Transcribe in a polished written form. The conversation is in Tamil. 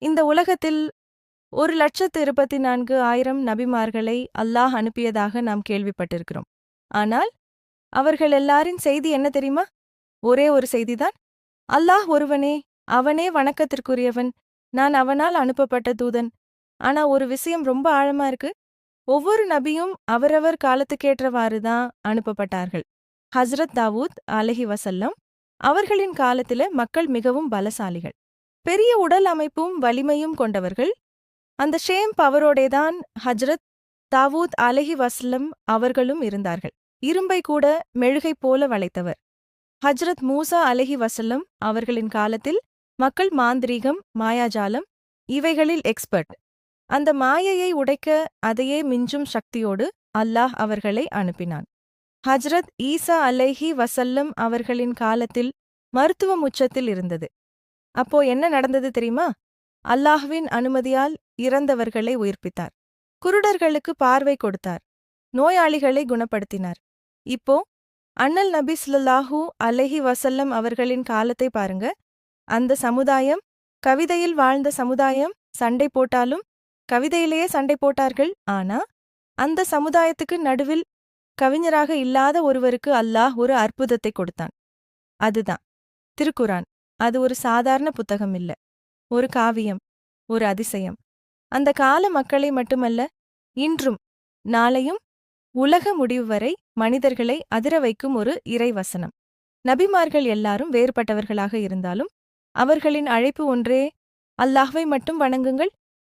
இந்த உலகத்தில் 1,24,000 நபிமார்களை அல்லாஹ் அனுப்பியதாக நாம் கேள்விப்பட்டிருக்கிறோம். ஆனால் அவர்கள் எல்லாரின் செய்தி என்ன தெரியுமா? ஒரே ஒரு செய்திதான். அல்லாஹ் ஒருவனே, அவனே வணக்கத்திற்குரியவன், நான் அவனால் அனுப்பப்பட்ட தூதன். ஆனா ஒரு விஷயம் ரொம்ப ஆழமா இருக்கு. ஒவ்வொரு நபியும் அவரவர் காலத்துக்கேற்றவாறு தான் அனுப்பப்பட்டார்கள். ஹஸ்ரத் தாவூத் அலைஹி அவர்களின் காலத்தில மக்கள் மிகவும் பலசாலிகள். பெரிய உடல் அமைப்பும் வலிமையும் கொண்டவர்கள். அந்த ஷேம் பவரோடேதான் ஹஜ்ரத் தாவூத் அலைஹி அவர்களும் இருந்தார்கள். இரும்பை கூட மெழுகை போல வளைத்தவர். ஹஜ்ரத் மூசா அலைஹி அவர்களின் காலத்தில் மக்கள் மாந்திரீகம், மாயாஜாலம் இவைகளில் எக்ஸ்பர்ட். அந்த மாயையை உடைக்க அதையே மிஞ்சும் சக்தியோடு அல்லாஹ் அவர்களை அனுப்பினான். ஹஜ்ரத் ஈசா அலைஹி அவர்களின் காலத்தில் மருத்துவம் உச்சத்தில் இருந்தது. அப்போ என்ன நடந்தது தெரியுமா? அல்லாஹ்வின் அனுமதியால் இறந்தவர்களை உயிர்ப்பித்தார். குருடர்களுக்கு பார்வை கொடுத்தார். நோயாளிகளை குணப்படுத்தினார். இப்போ அண்ணல் நபி ஸல்லல்லாஹு அலைஹி அவர்களின் காலத்தை பாருங்க. அந்த சமுதாயம் கவிதையில் வாழ்ந்த சமுதாயம். சண்டை போட்டாலும் கவிதையிலேயே சண்டை போட்டார்கள். ஆனா அந்த சமுதாயத்துக்கு நடுவில் கவிஞராக இல்லாத ஒருவருக்கு அல்லாஹ் ஒரு அற்புதத்தை கொடுத்தான். அதுதான் திருக்குரான். அது ஒரு சாதாரண புத்தகம் இல்ல, ஒரு காவியம், ஒரு அதிசயம். அந்த கால மக்களை மட்டுமல்ல, இன்றும் நாளையும் உலக முடிவு வரை மனிதர்களை அதிர வைக்கும் ஒரு இறைவசனம். நபிமார்கள் எல்லாரும் வேறுபட்டவர்களாக இருந்தாலும் அவர்களின் அழைப்பு ஒன்றே, அல்லாஹ்வை மட்டும் வணங்குங்கள்,